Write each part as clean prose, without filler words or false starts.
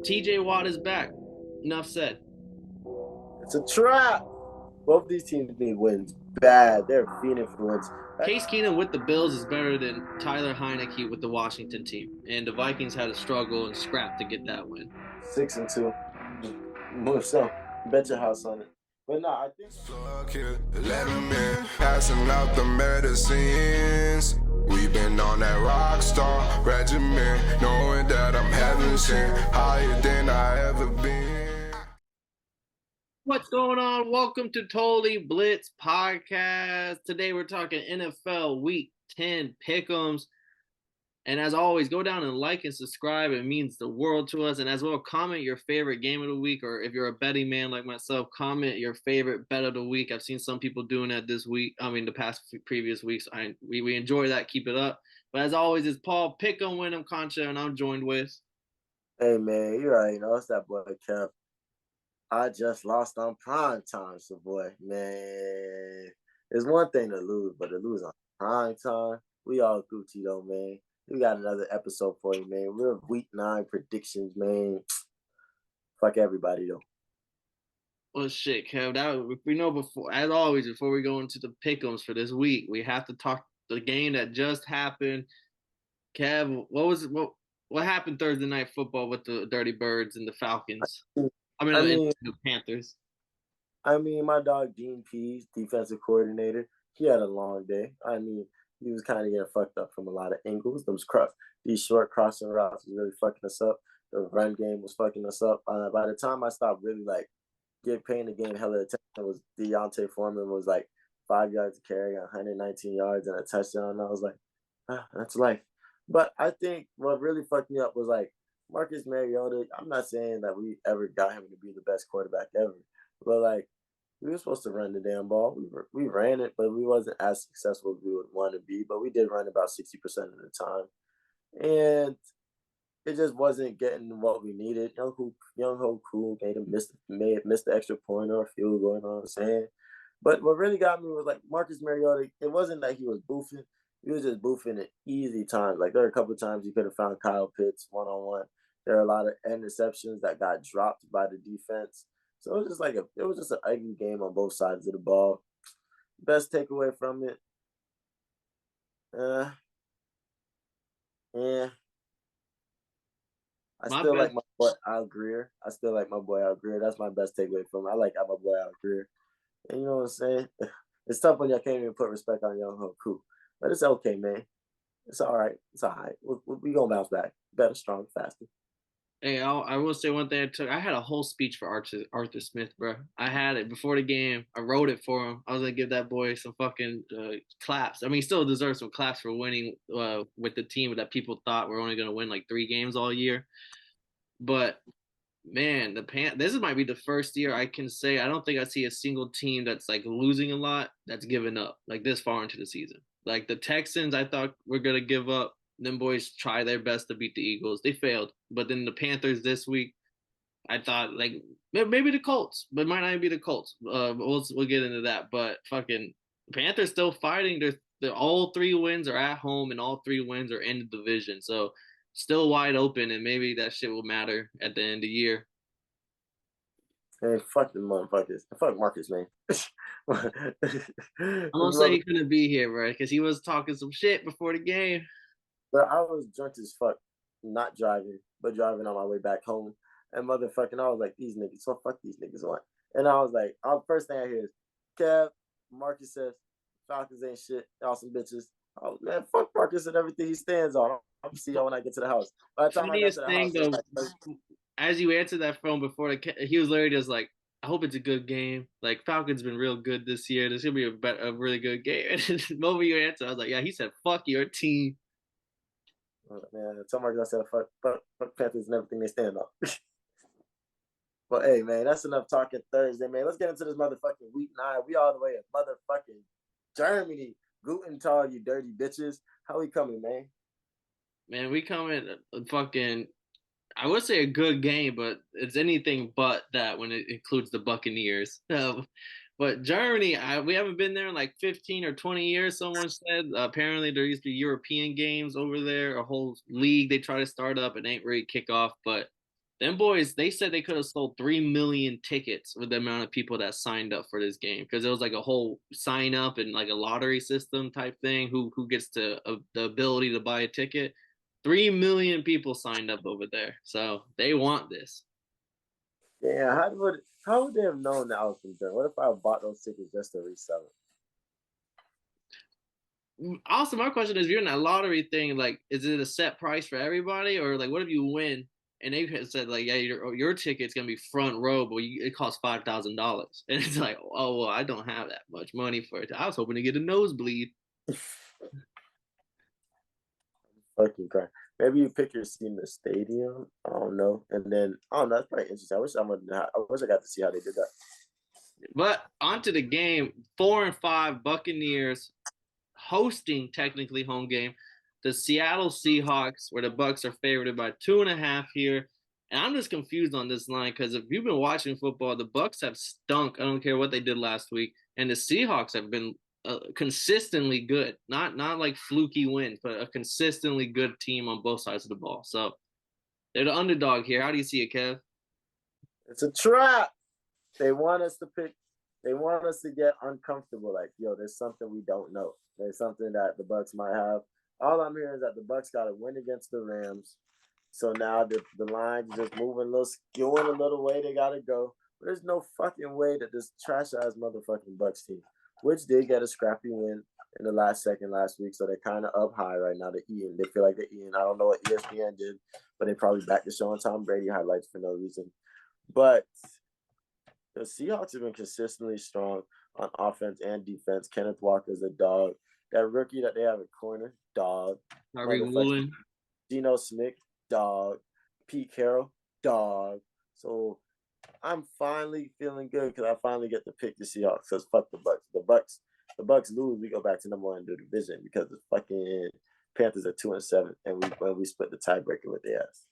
TJ Watt is back. Enough said. It's a trap. Both these teams need wins bad. They're fiending for wins. Case Keenum with the Bills is better than Tyler Heineke with the Washington team, and the Vikings had to struggle and scrap to get that win. 6-2. Move so. Bet your house on it. But no, I think. Let them in, passing out the medicines. We've been on that rock star regimen, knowing that I'm heaven sent, higher than I ever been. What's going on? Welcome to Totally Blitz Podcast. Today we're talking NFL Week 10 pick'ems. And as always, go down and like and subscribe. It means the world to us. And as well, comment your favorite game of the week, or if you're a betting man like myself, comment your favorite bet of the week. I've seen some people doing that this week. The past previous weeks. We enjoy that. Keep it up. But as always, it's Paul Pick'em, Wyndham Concha, and I'm joined with. Hey, man, you already know it's that boy, Kev. I just lost on prime time, so boy, man. It's one thing to lose, but to lose on prime time, we all Gucci though, man. We got another episode for you, man. We're week 9 predictions, man. Fuck everybody though. Well, shit, Kev. If we know before, as always, before we go into the pick'ems for this week, we have to talk the game that just happened. Kev, what happened Thursday night football with the Dirty Birds and the Falcons? I mean, the Panthers. my dog Dean Pease, defensive coordinator, he had a long day. He was kind of getting fucked up from a lot of angles. These short crossing routes was really fucking us up. The run game was fucking us up. By the time I stopped really paying the game hella attention, was Deontay Foreman was like 5 yards to carry, 119 yards and a touchdown. And I was like, that's life. But I think what really fucked me up was Marcus Mariota. I'm not saying that we ever got him to be the best quarterback ever, but we were supposed to run the damn ball. We ran it, but we wasn't as successful as we would want to be. But we did run about 60% of the time, and it just wasn't getting what we needed. Young Ho Cool may have missed the extra point or field goal. You know what I'm saying? But what really got me was Marcus Mariota. It wasn't that he was boofing. He was just boofing at easy times. There are a couple of times you could have found Kyle Pitts one-on-one. There are a lot of interceptions that got dropped by the defense. So it was just an ugly game on both sides of the ball. Best takeaway from it, yeah. Like my boy Al Greer. I still like my boy Al Greer. That's my best takeaway from it. I like my boy Al Greer. And you know what I'm saying? It's tough when y'all can't even put respect on Young Ho Koo. But it's okay, man. It's all right. It's all right. We gonna bounce back. Better, strong, faster. Hey, I will say one thing. I had a whole speech for Arthur Smith, bro. I had it before the game. I wrote it for him. I was gonna give that boy some fucking claps. He still deserves some claps for winning with the team that people thought were only gonna win 3 games all year. But man, this might be the first year I can say I don't think I see a single team that's losing a lot that's given up this far into the season. The Texans, I thought were gonna give up. Them boys try their best to beat the Eagles. They failed. But then the Panthers this week, I thought maybe the Colts, but it might not be the Colts. We'll get into that. But fucking Panthers still fighting. They're all 3 wins are at home, and all 3 wins are in the division. So still wide open, and maybe that shit will matter at the end of the year. Hey, fuck the motherfuckers. Fuck Marcus, man. I'm gonna say he couldn't be here, bro, because he was talking some shit before the game. But I was drunk as fuck, not driving, but driving on my way back home. And motherfucking, I was like, these niggas, so fuck these niggas want. And I was like, first thing I hear is, Kev, Marcus says, Falcons ain't shit, y'all some bitches. Oh, man, fuck Marcus and everything he stands on. I'm gonna see y'all when I get to the house. By the time I got to the house, as you answered that phone before, he was literally just like, I hope it's a good game. Falcons been real good this year. This gonna be a really good game. And the moment you answered, I was like, yeah, he said, fuck your team. Man, tell Marcus I said, fuck Panthers and everything they stand on. But hey, man, that's enough talking Thursday, man. Let's get into this motherfucking week 9. We all the way in motherfucking Germany. Guten Tag, you dirty bitches. How we coming, man? Man, we coming fucking, I would say a good game, but it's anything but that when it includes the Buccaneers. But Germany, we haven't been there in 15 or 20 years, someone said. Apparently, there used to be European games over there, a whole league they try to start up. It ain't really kick off, but Them boys, they said they could have sold 3 million tickets with the amount of people that signed up for this game because it was like a whole sign up and like a lottery system type thing. Who gets to the ability to buy a ticket? 3 million people signed up over there, so they want this. Yeah, how would they have known that I was from there? What if I bought those tickets just to resell Mm, also, my question is, if you're in that lottery thing, like, is it a set price for everybody, or like, what if you win and they said like, yeah, your ticket's gonna be front row, but it costs $5,000, and it's like, oh well, I don't have that much money for it. I was hoping to get a nosebleed. it? Fucking cry. Maybe you pick your seat in the stadium. I don't know. And then I don't know. That's probably interesting. I wish I got to see how they did that. But onto the game, 4-5 Buccaneers hosting technically home game. The Seattle Seahawks, where the Bucks are favored by 2.5 here. And I'm just confused on this line because if you've been watching football, the Bucks have stunk. I don't care what they did last week, and the Seahawks have been consistently good. Not like fluky wins, but a consistently good team on both sides of the ball. So they're the underdog here. How do you see it, Kev? It's a trap. They want us to pick. They want us to get uncomfortable. Like, yo, there's something we don't know. There's something that the Bucks might have. All I'm hearing is that the Bucks got to win against the Rams. So now the line's just moving a little, skewing a little way they got to go. But there's no fucking way that this trash-ass motherfucking Bucks team, which did get a scrappy win in the last second last week, so they're kind of up high right now. They're eating. They feel like they're eating. I don't know what ESPN did, but they probably back to showing Tom Brady highlights for no reason. But the Seahawks have been consistently strong on offense and defense. Kenneth Walker's a dog. That rookie that they have at corner, dog. Tyreek Woolen. Geno Smith, dog. Pete Carroll, dog. So I'm finally feeling good because I finally get to pick the Seahawks. Because fuck the Bucks. The Bucks lose, we go back to number 1 in the division because the fucking Panthers are 2-7, and we split the tiebreaker with their ass.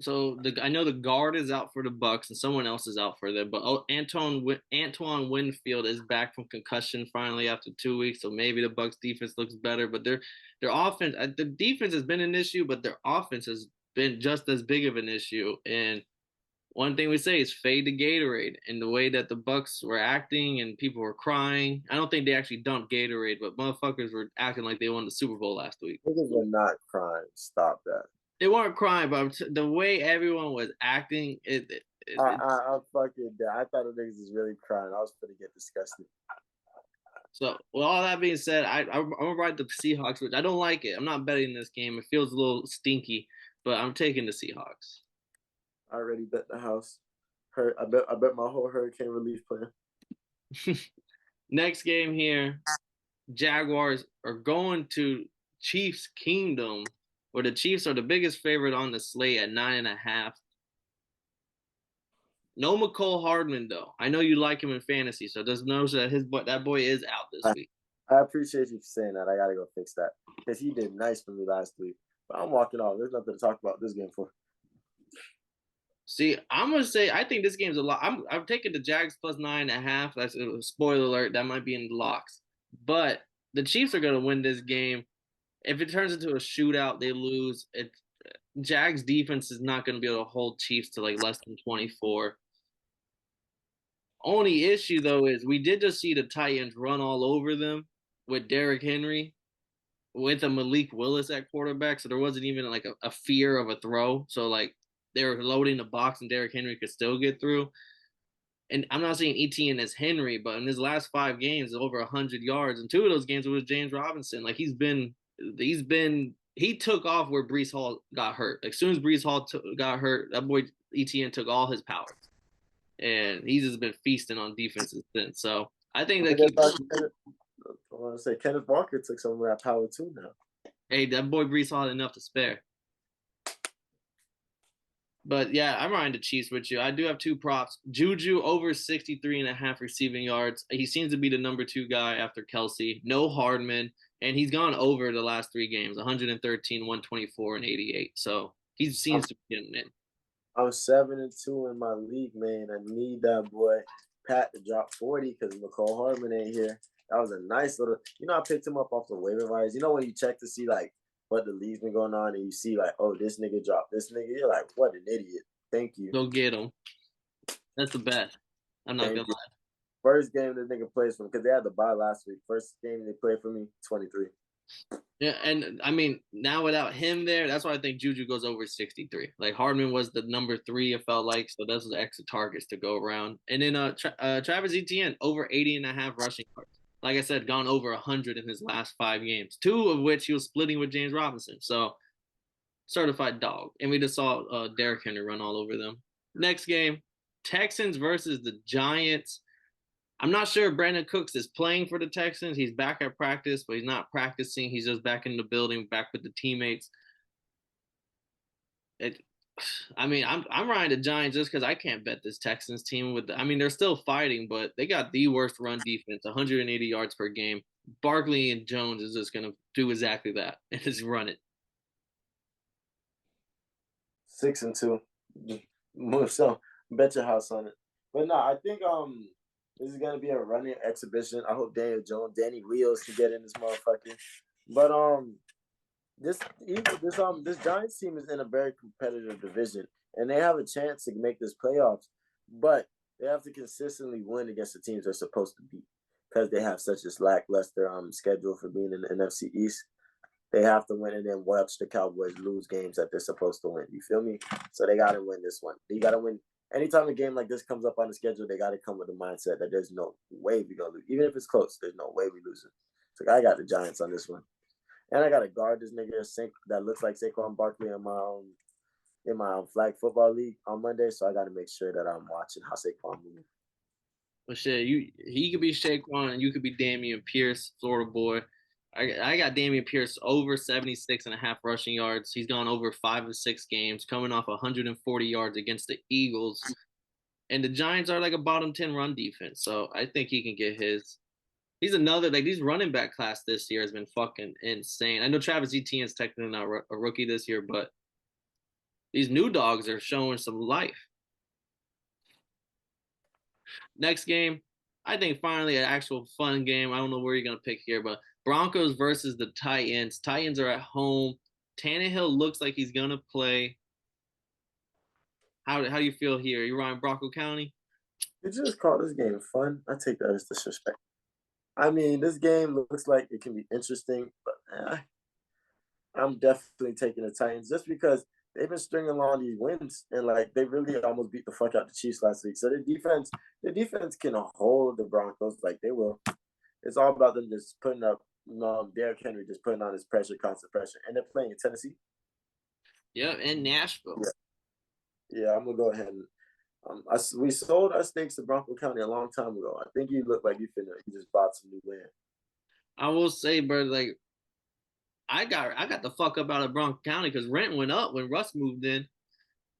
So I know the guard is out for the Bucks and someone else is out for them, but Antoine Winfield is back from concussion finally after 2 weeks, so maybe the Bucks defense looks better. But their offense, the defense has been an issue, but their offense has been just as big of an issue. And one thing we say is fade the Gatorade. And the way that the Bucks were acting and people were crying, I don't think they actually dumped Gatorade, but motherfuckers were acting like they won the Super Bowl last week. Niggas were not crying. Stop that. They weren't crying, but the way everyone was acting, I fucking dead. I thought the niggas was really crying. I was gonna get disgusted. So, with all that being said, I'm gonna ride the Seahawks, which I don't like it. I'm not betting this game. It feels a little stinky, but I'm taking the Seahawks. I already bet the house. I bet my whole hurricane relief plan. Next game here, Jaguars are going to Chiefs Kingdom, where the Chiefs are the biggest favorite on the slate at 9.5. No McCole Hardman though. I know you like him in fantasy, so just know that that boy is out this week. I appreciate you for saying that. I gotta go fix that because he did nice for me last week. But I'm walking off. There's nothing to talk about this game for. See, I'm gonna say I think this game's a lot. I'm taking the Jags plus 9.5. That's a spoiler alert. That might be in the locks, but the Chiefs are gonna win this game. If it turns into a shootout, they lose. Jags defense is not going to be able to hold Chiefs to like less than 24. Only issue though is we did just see the Titans run all over them with Derrick Henry, with a Malik Willis at quarterback. So there wasn't even like a fear of a throw. So like they were loading the box and Derrick Henry could still get through. And I'm not saying ETN as Henry, but in his last 5 games, over 100 yards. And 2 of those games was James Robinson. Like he took off where Breece Hall got hurt. Like, as soon as Breece Hall got hurt, that boy ETN took all his powers, and he's just been feasting on defenses since. So I think that I want to say Kenneth Walker took some of that power too now. Hey, that boy Breece Hall had enough to spare. But yeah, I'm riding the Chiefs with you. I do have 2 props. Juju over 63.5 receiving yards. He seems to be the number 2 guy after Kelsey. No Hardman. And he's gone over the last 3 games, 113, 124, and 88. So he seems to be getting in. I'm 7-2 in my league, man. I need that boy Pat to drop 40 because McCole Hardman ain't here. That was a nice little, I picked him up off the waiver wires. When you check to see like what the league's been going on and you see like, oh, this nigga dropped this nigga, you're like, what an idiot. Thank you. Go get him. That's the best. I'm not gonna lie. First game this nigga plays for me because they had the bye last week. First game they played for me, 23. Yeah, and I mean now without him there, that's why I think Juju goes over 63. Like Hardman was the number 3, it felt like, so those are the extra targets to go around. And then Travis Etienne over 80.5 rushing yards. Like I said, gone over 100 in his last 5 games, 2 of which he was splitting with James Robinson. So certified dog. And we just saw Derrick Henry run all over them. Next game, Texans versus the Giants. I'm not sure if Brandon Cooks is playing for the Texans. He's back at practice, but he's not practicing. He's just back in the building, back with the teammates. I'm riding the Giants just because I can't bet this Texans team. They're still fighting, but they got the worst run defense, 180 yards per game. Barkley and Jones is just going to do exactly that and just run it. 6-2. So bet your house on it. But no, I think this is gonna be a running exhibition. I hope Danny Wheels can get in this motherfucker. But this Giants team is in a very competitive division, and they have a chance to make this playoffs. But they have to consistently win against the teams they're supposed to beat because they have such a lackluster schedule for being in the NFC East. They have to win and then watch the Cowboys lose games that they're supposed to win. You feel me? So they got to win this one. You got to win. Anytime a game like this comes up on the schedule, they got to come with the mindset that there's no way we're going to lose. Even if it's close, there's no way we lose it. So I got the Giants on this one. And I got to guard this nigga that looks like Saquon Barkley in my flag football league on Monday. So I got to make sure that I'm watching how Saquon moves. Well, shit, he could be Saquon and you could be Damian Pierce, Florida boy. I got Damian Pierce over 76.5 rushing yards. He's gone over 5 of 6 games, coming off 140 yards against the Eagles. And the Giants are like a bottom 10 run defense. So I think he can get his. He's another, these running back class this year has been fucking insane. I know Travis Etienne is technically not a rookie this year, but these new dogs are showing some life. Next game, I think finally an actual fun game. I don't know where you're going to pick here, but Broncos versus the Titans. Titans are at home. Tannehill looks like he's going to play. How do you feel here? You riding Bronco County? You just call this game fun. I take that as disrespect. I mean, this game looks like it can be interesting, but I'm definitely taking the Titans just because they've been stringing along these wins and like they really almost beat the fuck out the Chiefs last week. So the defense can hold the Broncos like they will. It's all about them just putting up Derrick Henry just putting on his pressure, constant pressure, and they're playing in Tennessee. Yeah, and Nashville. Yeah, I'm gonna go ahead and we sold our stakes to Bronco County a long time ago. I think you look like you just bought some new land. I will say, bro, like I got the fuck up out of Bronco County because rent went up when Russ moved in.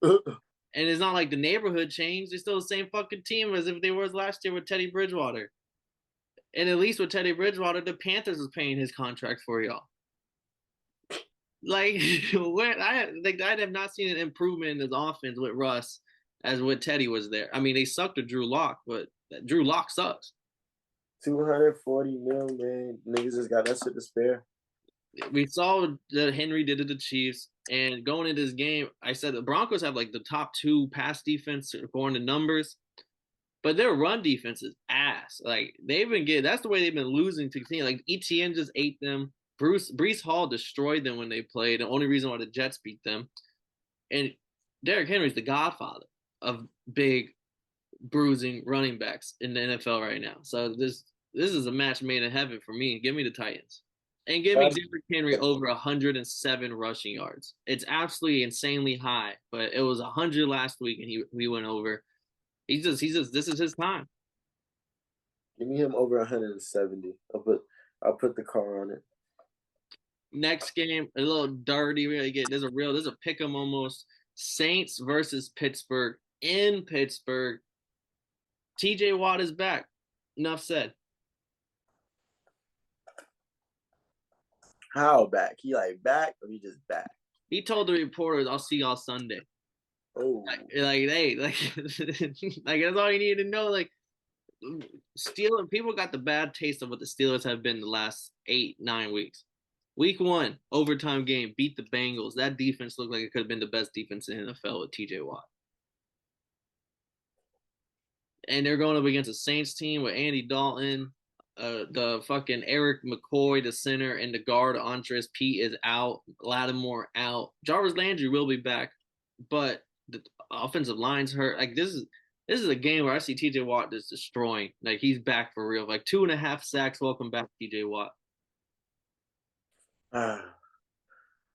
And it's not like the neighborhood changed. They're still the same fucking team as if they were last year with Teddy Bridgewater. And at least with Teddy Bridgewater, the Panthers was paying his contract for y'all. Like, I have not seen an improvement in his offense with Russ as when Teddy was there. I mean, they sucked with Drew Lock, but Drew Lock sucks. $240 million, man. Niggas just got that shit to spare. We saw that Henry did to the Chiefs, and going into this game, I said the Broncos have like the top 2 pass defense according to numbers. But their run defense is ass. Like that's the way they've been losing to teams. Like Etienne just ate them. Breece Hall destroyed them when they played. The only reason why the Jets beat them. And Derrick Henry's the godfather of big, bruising running backs in the NFL right now. So this is a match made in heaven for me. Give me the Titans. And give me Derrick Henry over 107 rushing yards. It's absolutely insanely high, but it was 100 last week and he went over. He's just this is his time. Give me him over 170. I'll put the car on it. Next game, a little dirty. There's a pick 'em almost. Saints versus Pittsburgh in Pittsburgh. TJ Watt is back. Enough said. How back? He like back or he just back? He told the reporters, "I'll see y'all Sunday." Oh, like that's all you needed to know. Like, Steelers people got the bad taste of what the Steelers have been the last 8-9 weeks. Week 1 overtime game beat the Bengals. That defense looked like it could have been the best defense in the NFL with TJ Watt. and they're going up against a Saints team with Andy Dalton, the fucking Eric McCoy, the center, and the guard Andres Pete is out, Lattimore out. Jarvis Landry will be back, but the offensive line's hurt. Like this is a game where I see TJ Watt just destroying. Like he's back for real. Like 2.5 sacks. Welcome back, TJ Watt.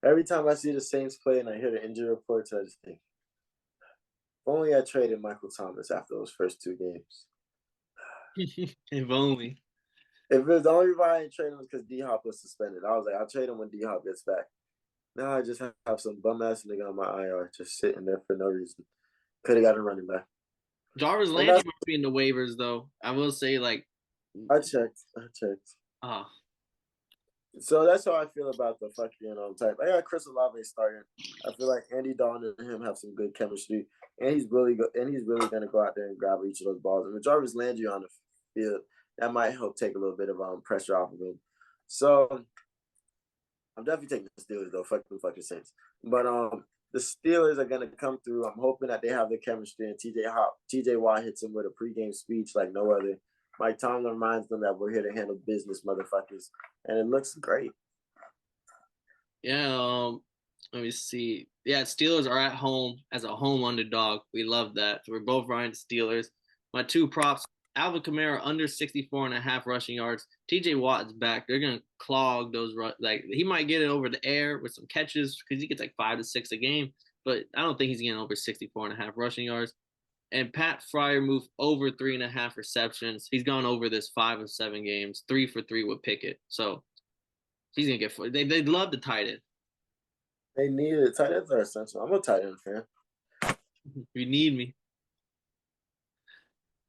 Every time I see the Saints play and I hear the injury reports, I just think, if only I traded Michael Thomas after those first 2 games. If only. If it was the only reason I didn't trade him was because D-Hop was suspended. I was like, I'll trade him when D-Hop gets back. Now I just have some bum-ass nigga on my IR just sitting there for no reason. Could have got a running back. Jarvis Landry might be in the waivers, though. I will say, like... I checked. So that's how I feel about the fucking type. I got Chris Olave starting. I feel like Andy Dalton and him have some good chemistry, and he's really good. And he's really going to go out there and grab each of those balls. And with Jarvis Landry on the field, that might help take a little bit of pressure off of him. So I'm definitely taking the Steelers though. Fuck the fucking Saints. But the Steelers are going to come through. I'm hoping that they have the chemistry, and TJ Watt hits him with a pregame speech like no other. Mike Tomlin reminds them that we're here to handle business, motherfuckers. And it looks great. Yeah, let me see. Yeah, Steelers are at home as a home underdog. We love that. So we're both riding Steelers. My 2 props, Alvin Kamara under 64.5 rushing yards. TJ Watt is back. They're going to clog those. Like he might get it over the air with some catches because he gets like 5 to 6 a game. But I don't think he's getting over 64.5 rushing yards. And Pat Freiermuth over 3.5 receptions. He's gone over this 5 of 7 games, 3 for 3 with Pickett. So he's gonna get. They love the tight end. They need it. Tight ends are essential. I'm a tight end fan. You need me.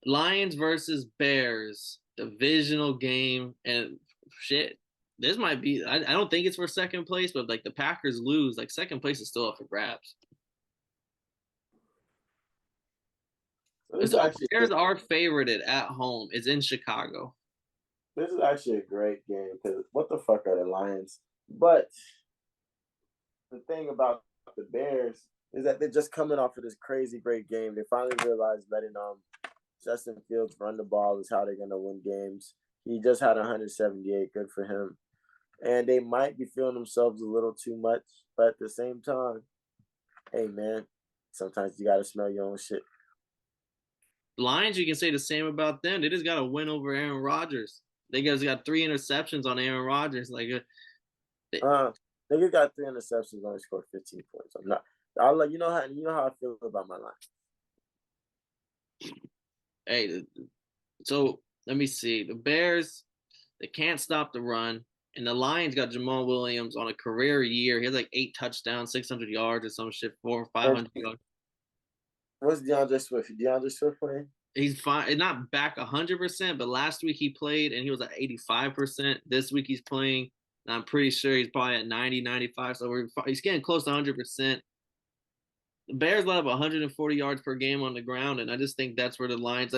Lions versus Bears, divisional game, and shit. This might be. I don't think it's for second place, but like the Packers lose, like second place is still up for grabs. So Bears are favorited at home. It's in Chicago. This is actually a great game because what the fuck are the Lions? But the thing about the Bears is that they're just coming off of this crazy great game. They finally realized letting Justin Fields run the ball is how they're gonna win games. He just had 178. Good for him. And they might be feeling themselves a little too much, but at the same time, hey man, sometimes you gotta smell your own shit. Lions, you can say the same about them. They just got to win over Aaron Rodgers. They just got 3 interceptions on Aaron Rodgers. Like, they got 3 interceptions, only scored 15 points. I'm not. I'll let you know how I feel about my line. Hey, so let me see. The Bears, they can't stop the run, and the Lions got Jamal Williams on a career year. He has like 8 touchdowns, 600 yards, or some shit, 400 or 500 yards. What's DeAndre Swift? DeAndre Swift playing? He's fine. Not back 100%, but last week he played and he was at 85%. This week he's playing, and I'm pretty sure he's probably at 90, 95. So he's getting close to 100%. The Bears let up 140 yards per game on the ground, and I just think that's where the Lions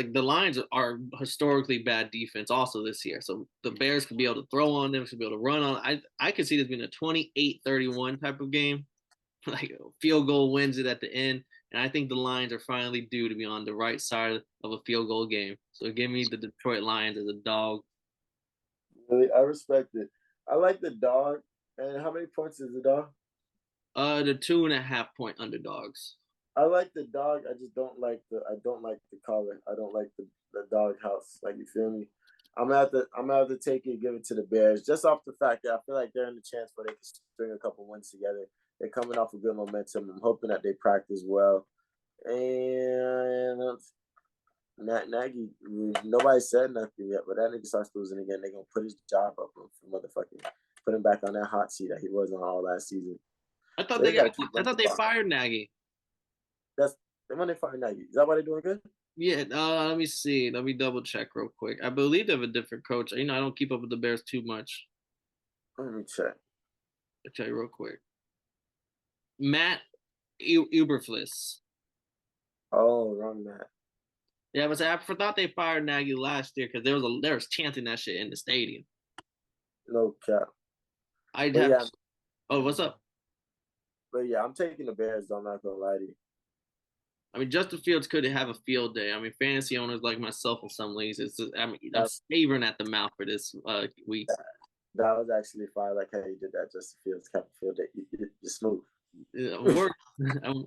are historically bad defense also this year. So the Bears could be able to throw on them, should be able to run on. I could see this being a 28-31 type of game. Like a field goal wins it at the end. And I think the Lions are finally due to be on the right side of a field goal game. So give me the Detroit Lions as a dog. Really? I respect it. I like the dog. And how many points is the dog? The 2.5 point underdogs. I like the dog. I just don't like the color. I don't like the dog house. Like, you feel me? I'm gonna have to take it and give it to the Bears just off the fact that I feel like they're in the chance where they can string a couple wins together. They're coming off a good momentum. I'm hoping that they practice well. And Nagy, nobody said nothing yet, but that nigga starts losing again. They're going to put his job up for motherfucking, put him back on that hot seat that he was on all last season. I thought they fired Nagy. That's when they fired Nagy. Is that why they're doing good? Yeah, let me see. Let me double check real quick. I believe they have a different coach. I don't keep up with the Bears too much. Let me check. I'll tell you real quick. Matt Eberflus. Oh, wrong Matt. Yeah, but I thought they fired Nagy last year because there was chanting that shit in the stadium. No cap. Oh, what's up? But yeah, I'm taking the Bears. I'm not gonna lie to you. I mean, Justin Fields could have a field day. I mean, fantasy owners like myself in some leagues, I'm savoring at the mouth for this week. That was actually fire. I like how you did that. Justin Fields kept field day. You're smooth. I'm